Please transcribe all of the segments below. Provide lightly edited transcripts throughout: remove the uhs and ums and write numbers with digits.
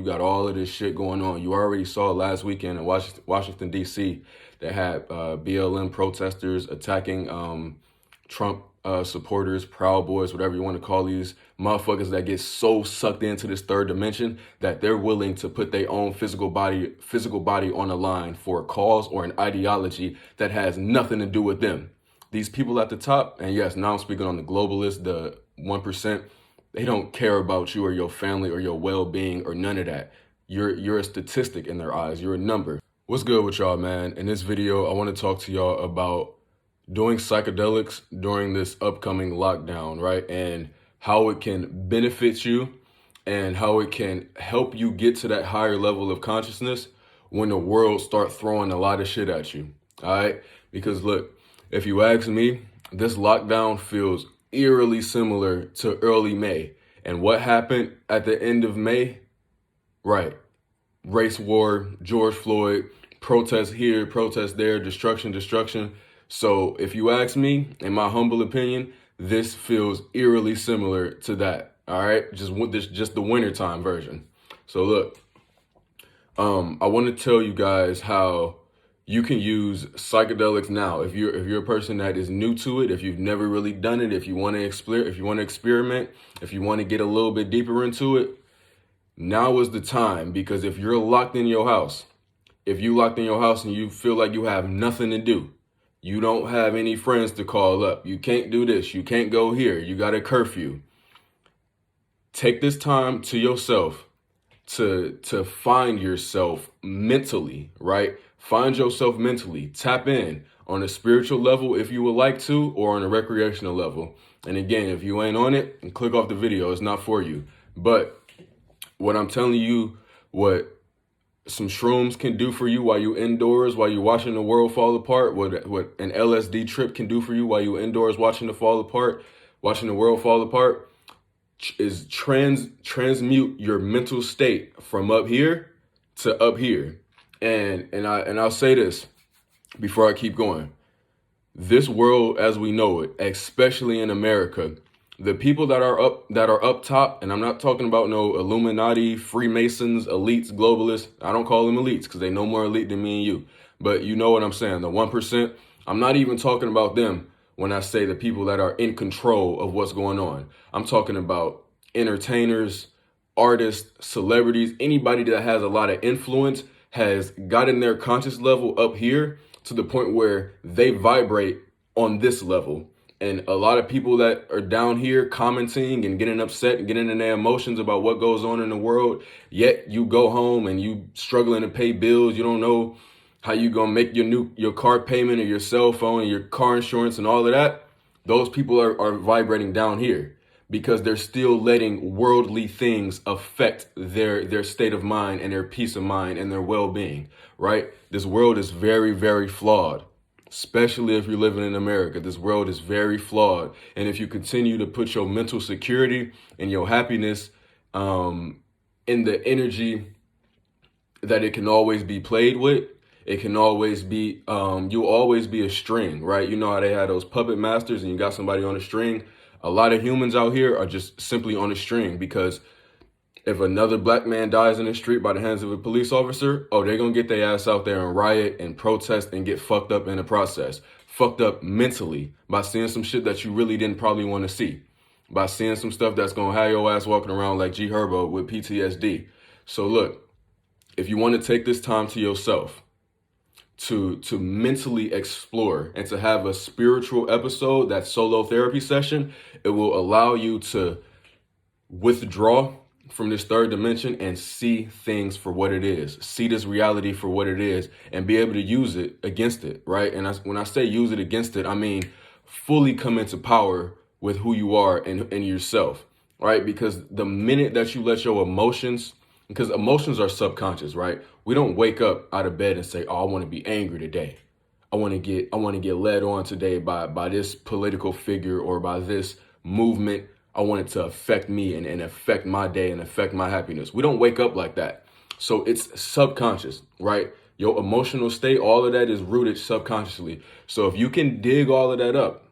you got all of this shit going on. You already saw last weekend in Washington, D.C. that had BLM protesters attacking Trump supporters, Proud Boys, whatever you want to call these motherfuckers that get so sucked into this third dimension that they're willing to put their own physical body on the line for a cause or an ideology that has nothing to do with them. These people at the top, and yes, now I'm speaking on the globalists, the 1%, they don't care about you or your family or your well-being or none of that. You're a statistic in their eyes. You're a number. What's good with y'all, man? In this video, I want to talk to y'all about doing psychedelics during this upcoming lockdown, right? And how it can benefit you and how it can help you get to that higher level of consciousness when the world starts throwing a lot of shit at you, all right? Because look, if you ask me, this lockdown feels eerily similar to early May. And what happened at the end of May? Right. Race war, George Floyd, protests here, protests there, destruction. So if you ask me, in my humble opinion, this feels eerily similar to that. All right, just the wintertime version. So look, I want to tell you guys how you can use psychedelics now. If you're a person that is new to it, if you've never really done it, if you want to explore, if you want to experiment, if you want to get a little bit deeper into it, now is the time. Because if you're locked in your house, and you feel like you have nothing to do, you don't have any friends to call up, you can't do this, you can't go here, you got a curfew, take this time to yourself to find yourself mentally, right? Find yourself mentally. Tap in on a spiritual level if you would like to, or on a recreational level. And again, if you ain't on it, click off the video. It's not for you. But what I'm telling you, what some shrooms can do for you while you indoors, while you're watching the world fall apart, what an LSD trip can do for you while you indoors watching the world fall apart, is transmute your mental state from up here to up here. And I'll say this before I keep going. This world as we know it, especially in America, the people that are up top, and I'm not talking about no Illuminati, Freemasons, elites, globalists. I don't call them elites because they no more elite than me and you. But you know what I'm saying, the 1%. I'm not even talking about them when I say the people that are in control of what's going on. I'm talking about entertainers, artists, celebrities, anybody that has a lot of influence has gotten their conscious level up here to the point where they vibrate on this level. And a lot of people that are down here commenting and getting upset and getting in their emotions about what goes on in the world, yet you go home and you struggling to pay bills. You don't know how you gonna make your car payment or your cell phone and your car insurance and all of that. Those people are vibrating down here because they're still letting worldly things affect their state of mind and their peace of mind and their well-being, right? This world is very, very flawed. Especially if you're living in America, this world is very flawed. And if you continue to put your mental security and your happiness in the energy that it can always be played with, it can always be, you'll always be a string, right? You know how they had those puppet masters and you got somebody on a string? A lot of humans out here are just simply on a string because if another black man dies in the street by the hands of a police officer, oh, they're going to get their ass out there and riot and protest and get fucked up in the process. Fucked up mentally by seeing some shit that you really didn't probably want to see. By seeing some stuff that's going to have your ass walking around like G Herbo with PTSD. So look, if you want to take this time to yourself to mentally explore and to have a spiritual episode, that solo therapy session, it will allow you to withdraw from this third dimension and see things for what it is, see this reality for what it is, and be able to use it against it, right? And when I say use it against it, I mean fully come into power with who you are and yourself, right? Because the minute that you let your emotions, because emotions are subconscious, right? We don't wake up out of bed and say, oh, I want to be angry today. I want to get led on today by this political figure or by this movement. I want it to affect me and affect my day and affect my happiness. We don't wake up like that. So it's subconscious, right? Your emotional state, all of that is rooted subconsciously. So if you can dig all of that up,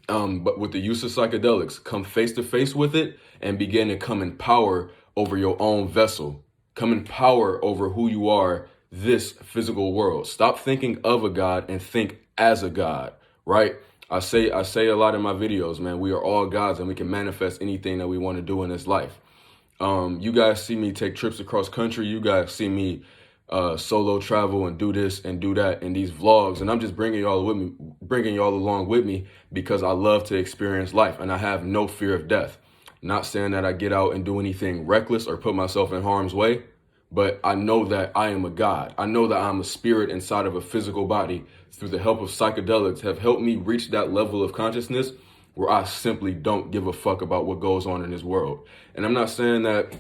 but with the use of psychedelics, come face to face with it and begin to come in power over your own vessel, come in power over who you are, this physical world. Stop thinking of a God and think as a God, right? I say a lot in my videos, man, we are all gods and we can manifest anything that we want to do in this life. You guys see me take trips across country. You guys see me solo travel and do this and do that in these vlogs. And I'm just bringing y'all along with me because I love to experience life and I have no fear of death. Not saying that I get out and do anything reckless or put myself in harm's way, but I know that I am a God. I know that I'm a spirit inside of a physical body. Through the help of psychedelics have helped me reach that level of consciousness where I simply don't give a fuck about what goes on in this world. And I'm not saying that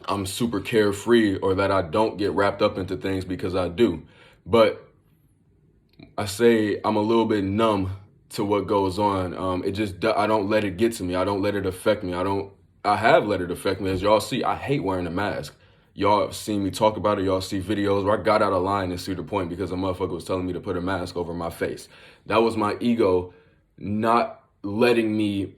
I'm super carefree or that I don't get wrapped up into things, because I do. But I say I'm a little bit numb to what goes on. I don't let it get to me. I don't let it affect me. I have let it affect me. As y'all see, I hate wearing a mask. Y'all have seen me talk about it. Y'all see videos where I got out of line in Cedar Point because a motherfucker was telling me to put a mask over my face. That was my ego not letting me,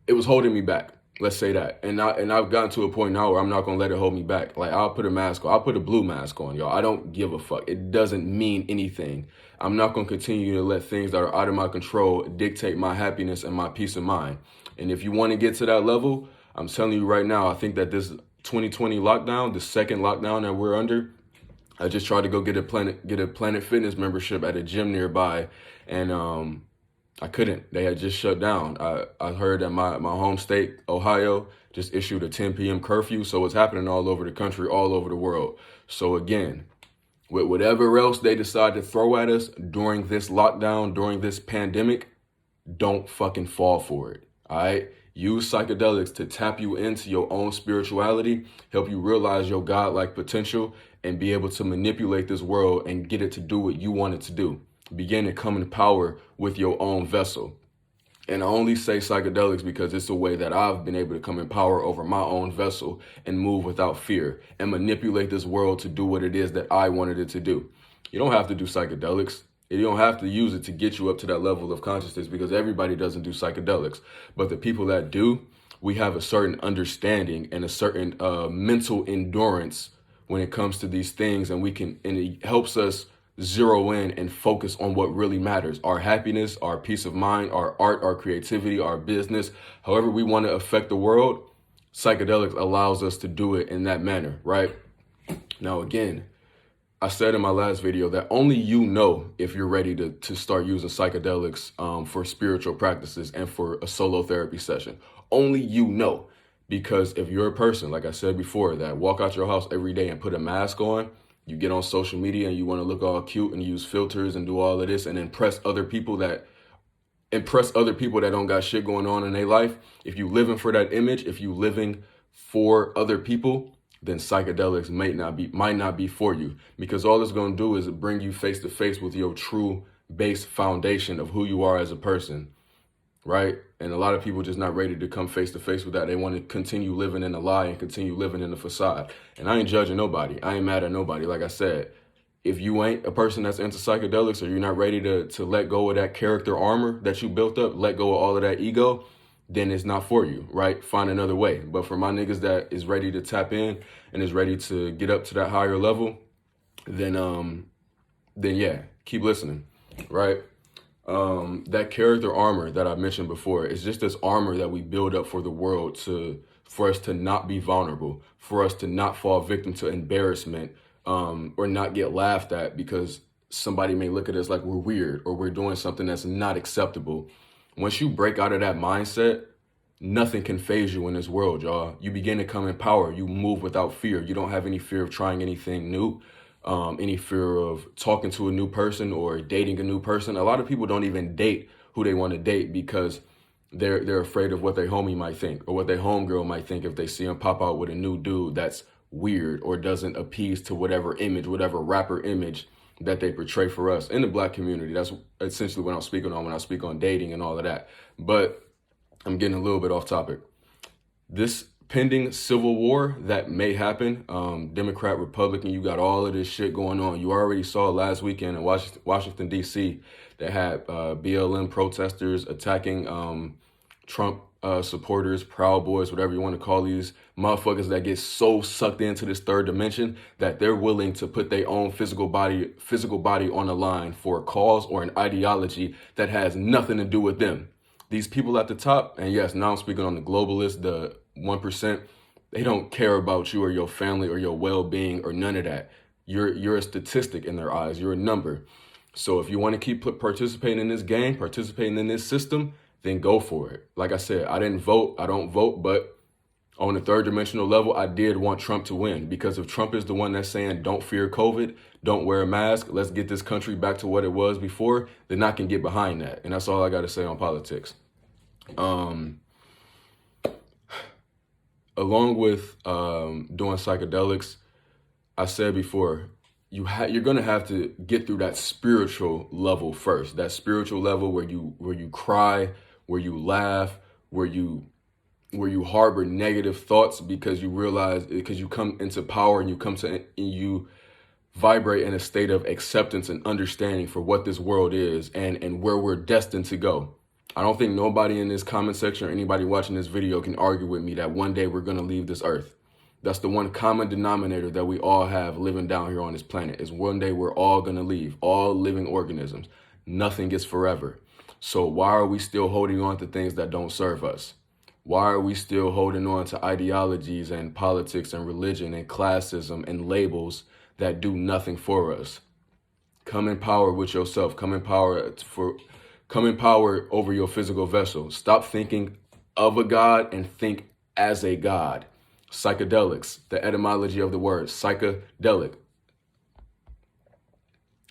it was holding me back. Let's say that. And I've gotten to a point now where I'm not going to let it hold me back. Like, I'll put a mask on. I'll put a blue mask on, y'all. I don't give a fuck. It doesn't mean anything. I'm not going to continue to let things that are out of my control dictate my happiness and my peace of mind. And if you want to get to that level, I'm telling you right now, I think that this 2020 lockdown, the second lockdown that we're under, I just tried to go get a Planet Fitness membership at a gym nearby, and I couldn't. They had just shut down. I heard that my home state, Ohio, just issued a 10 p.m. curfew, so it's happening all over the country, all over the world. So again, with whatever else they decide to throw at us during this lockdown, during this pandemic, don't fucking fall for it, all right? Use psychedelics to tap you into your own spirituality, help you realize your godlike potential, and be able to manipulate this world and get it to do what you want it to do. Begin to come in power with your own vessel. And I only say psychedelics because it's a way that I've been able to come in power over my own vessel and move without fear and manipulate this world to do what it is that I wanted it to do. You don't have to do psychedelics. You don't have to use it to get you up to that level of consciousness, because everybody doesn't do psychedelics. But the people that do, we have a certain understanding and a certain mental endurance when it comes to these things. And it helps us zero in and focus on what really matters: our happiness, our peace of mind, our art, our creativity, our business. However we want to affect the world, psychedelics allows us to do it in that manner, right? Now, again, I said in my last video that only you know if you're ready to start using psychedelics for spiritual practices and for a solo therapy session. Only you know. Because if you're a person, like I said before, that walk out your house every day and put a mask on, you get on social media and you want to look all cute and use filters and do all of this and impress other people that don't got shit going on in their life. If you living for that image, if you living for other people, then psychedelics might not be for you, because all it's going to do is bring you face to face with your true base foundation of who you are as a person, right? And a lot of people just not ready to come face to face with that. They want to continue living in a lie and continue living in the facade. And I ain't judging nobody. I ain't mad at nobody. Like I said, if you ain't a person that's into psychedelics, or you're not ready to let go of that character armor that you built up, let go of all of that ego, then it's not for you, right? Find another way. But for my niggas that is ready to tap in and is ready to get up to that higher level, then yeah, keep listening, right? That character armor that I mentioned before is just this armor that we build up for the world, for us to not be vulnerable, for us to not fall victim to embarrassment, or not get laughed at because somebody may look at us like we're weird or we're doing something that's not acceptable. Once you break out of that mindset, nothing can faze you in this world, y'all. You begin to come in power. You move without fear. You don't have any fear of trying anything new, any fear of talking to a new person or dating a new person. A lot of people don't even date who they want to date because they're afraid of what their homie might think or what their homegirl might think if they see them pop out with a new dude that's weird or doesn't appease to whatever image, whatever rapper image that they portray for us in the Black community. That's essentially what I'm speaking on when I speak on dating and all of that. But I'm getting a little bit off topic. This pending civil war that may happen, Democrat, Republican, you got all of this shit going on. You already saw last weekend in Washington, D.C. that had BLM protesters attacking Trump supporters, Proud Boys, whatever you want to call these motherfuckers that get so sucked into this third dimension that they're willing to put their own physical body on the line for a cause or an ideology that has nothing to do with them. These people at the top, and yes, now I'm speaking on the globalists, the 1%, they don't care about you or your family or your well-being or none of that. You're a statistic in their eyes. You're a number. So if you want to keep participating in this game, participating in this system, then go for it. Like I said, I didn't vote. I don't vote, but on the third dimensional level, I did want Trump to win, because if Trump is the one that's saying don't fear COVID, don't wear a mask, let's get this country back to what it was before, then I can get behind that. And that's all I got to say on politics. Along with doing psychedelics, I said before, you're gonna have to get through that spiritual level first. That spiritual level where you cry, where you laugh, where you harbor negative thoughts because you come into power and you vibrate in a state of acceptance and understanding for what this world is and where we're destined to go. I don't think nobody in this comment section or anybody watching this video can argue with me that one day we're gonna leave this earth. That's the one common denominator that we all have living down here on this planet, is one day we're all gonna leave, all living organisms. Nothing is forever. So why are we still holding on to things that don't serve us? Why are we still holding on to ideologies and politics and religion and classism and labels that do nothing for us? Come in power with yourself. Come in power over your physical vessel. Stop thinking of a God and think as a God. Psychedelics, the etymology of the word, psychedelic.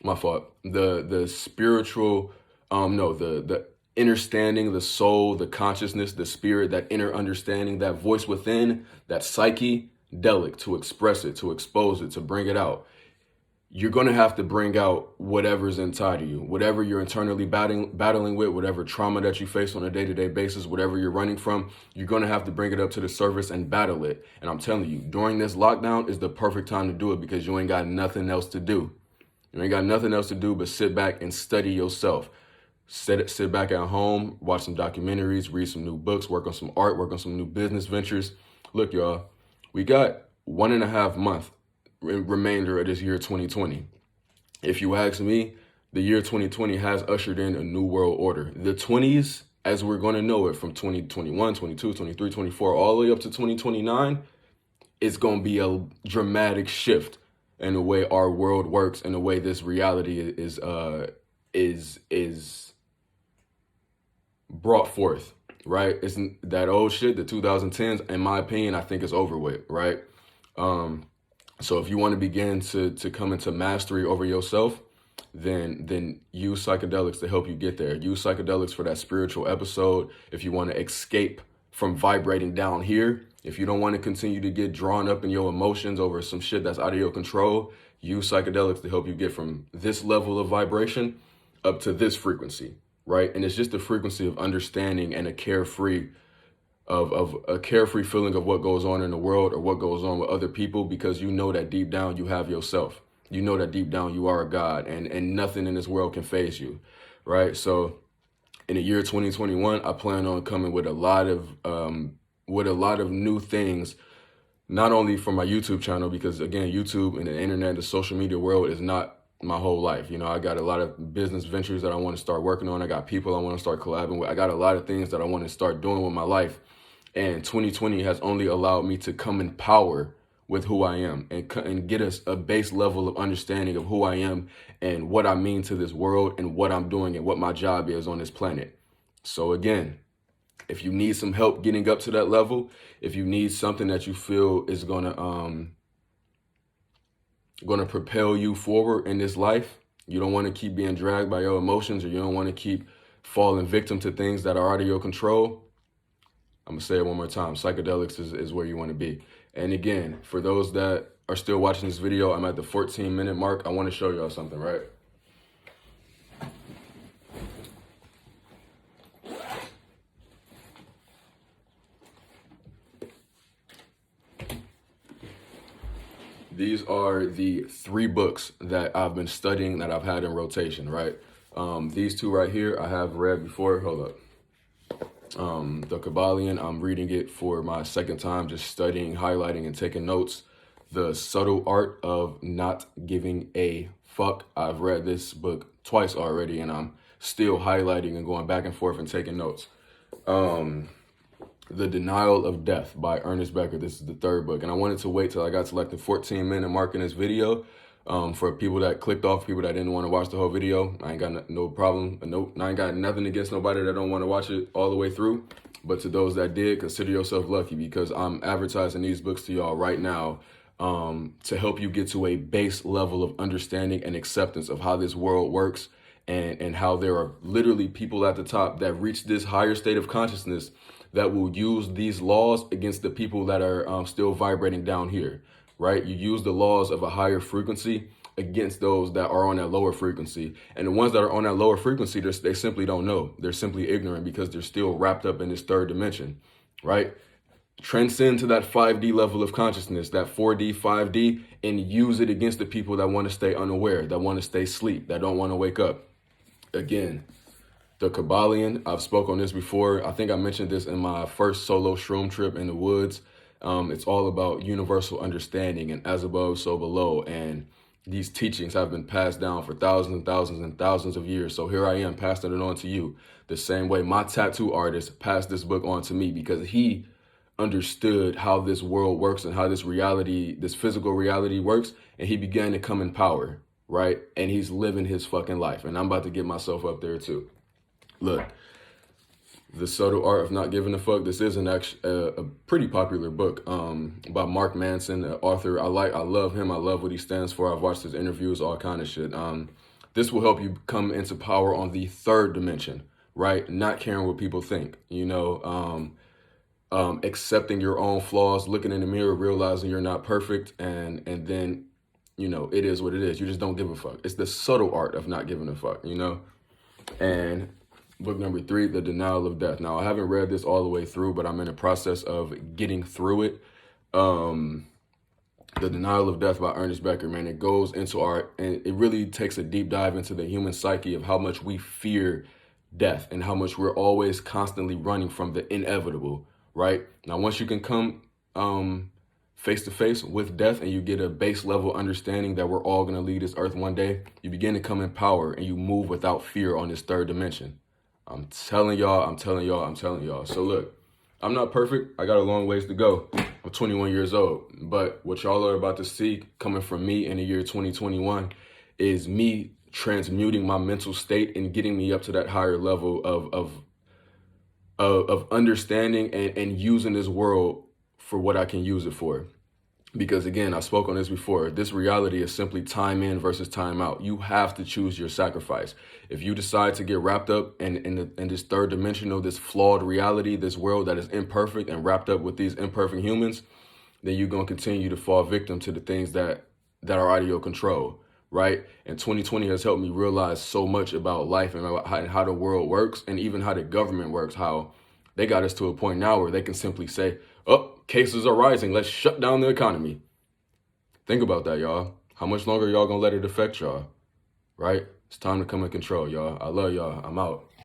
My fault. The spiritual, the understanding, the soul, the consciousness, the spirit, that inner understanding, that voice within, that psychedelic, to express it, to expose it, to bring it out. You're going to have to bring out whatever's inside of you, whatever you're internally battling with, whatever trauma that you face on a day-to-day basis, whatever you're running from, you're going to have to bring it up to the surface and battle it. And I'm telling you, during this lockdown is the perfect time to do it, because you ain't got nothing else to do. You ain't got nothing else to do but sit back and study yourself. Sit back at home, watch some documentaries, read some new books, work on some art, work on some new business ventures. Look, y'all, we got 1.5 months remainder of this year 2020. If you ask me, the year 2020 has ushered in a new world order. The 20s, as we're going to know it, from 2021, 22, 23, 24, all the way up to 2029, it's going to be a dramatic shift in the way our world works and the way this reality is brought forth, right? It's that old shit, the 2010s, in my opinion, I think is over with, right? So if you want to begin to come into mastery over yourself, then use psychedelics to help you get there. Use psychedelics for that spiritual episode. If you want to escape from vibrating down here, if you don't want to continue to get drawn up in your emotions over some shit that's out of your control, use psychedelics to help you get from this level of vibration up to this frequency, right? And it's just a frequency of understanding and a carefree feeling of what goes on in the world or what goes on with other people, because you know that deep down you have yourself. You know that deep down you are a God, and nothing in this world can faze you, right? So in the year 2021, I plan on coming with a lot of new things, not only for my YouTube channel, because again, YouTube and the internet, the social media world is not my whole life. You know, I got a lot of business ventures that I want to start working on. I got people I want to start collabing with. I got a lot of things that I want to start doing with my life. And 2020 has only allowed me to come in power with who I am and get us a base level of understanding of who I am and what I mean to this world and what I'm doing and what my job is on this planet. So again, if you need some help getting up to that level, if you need something that you feel is gonna propel you forward in this life, you don't want to keep being dragged by your emotions, or you don't want to keep falling victim to things that are out of your control, I'm gonna say it one more time. Psychedelics is where you want to be. And again, for those that are still watching this video, I'm at the 14-minute mark. I want to show y'all something, right? These are the 3 books that I've been studying, that I've had in rotation, right? These 2 right here, I have read before. Hold up. The Kabbalion, I'm reading it for my second time, just studying, highlighting, and taking notes. The Subtle Art of Not Giving a Fuck. I've read this book twice already, and I'm still highlighting and going back and forth and taking notes. The Denial of Death by Ernest Becker. This is the third book, and I wanted to wait till I got to like the 14-minute mark in this video. For people that clicked off, people that didn't want to watch the whole video, I ain't got no problem. I ain't got nothing against nobody that don't want to watch it all the way through. But to those that did, consider yourself lucky, because I'm advertising these books to y'all right now to help you get to a base level of understanding and acceptance of how this world works, and how there are literally people at the top that reach this higher state of consciousness that will use these laws against the people that are still vibrating down here, right? You use the laws of a higher frequency against those that are on that lower frequency. And the ones that are on that lower frequency, they simply don't know. They're simply ignorant because they're still wrapped up in this third dimension, right? Transcend to that 5D level of consciousness, that 4D, 5D, and use it against the people that want to stay unaware, that want to stay asleep, that don't want to wake up. Again, the Kabbalion, I've spoke on this before. I think I mentioned this in my first solo shroom trip in the woods. It's all about universal understanding and as above, so below. And these teachings have been passed down for thousands and thousands and thousands of years. So here I am passing it on to you the same way my tattoo artist passed this book on to me, because he understood how this world works and how this reality, this physical reality works. And he began to come in power, right? And he's living his fucking life. And I'm about to get myself up there too. Look, The Subtle Art of Not Giving a Fuck. This is a pretty popular book by Mark Manson, an author. I love him. I love what he stands for. I've watched his interviews, all kind of shit. This will help you come into power on the third dimension, right? Not caring what people think, accepting your own flaws, looking in the mirror, realizing you're not perfect, and then, it is what it is. You just don't give a fuck. It's the subtle art of not giving a fuck, And book number 3, The Denial of Death. Now, I haven't read this all the way through, but I'm in the process of getting through it. The Denial of Death by Ernest Becker, man, it goes into and it really takes a deep dive into the human psyche of how much we fear death and how much we're always constantly running from the inevitable, right? Now, once you can come face to face with death and you get a base level understanding that we're all going to leave this earth one day, you begin to come in power and you move without fear on this third dimension. I'm telling y'all. So look, I'm not perfect. I got a long ways to go. I'm 21 years old. But what y'all are about to see coming from me in the year 2021 is me transmuting my mental state and getting me up to that higher level of understanding and using this world for what I can use it for. Because again, I spoke on this before, this reality is simply time in versus time out. You have to choose your sacrifice. If you decide to get wrapped up in this third dimensional, this flawed reality, this world that is imperfect and wrapped up with these imperfect humans, then you're going to continue to fall victim to the things that are out of your control, right? And 2020 has helped me realize so much about life and about how the world works, and even how the government works, how they got us to a point now where they can simply say, oh, cases are rising, let's shut down the economy. Think about that, y'all. How much longer y'all gonna let it affect y'all, right? It's time to come in control, y'all. I love y'all. I'm out.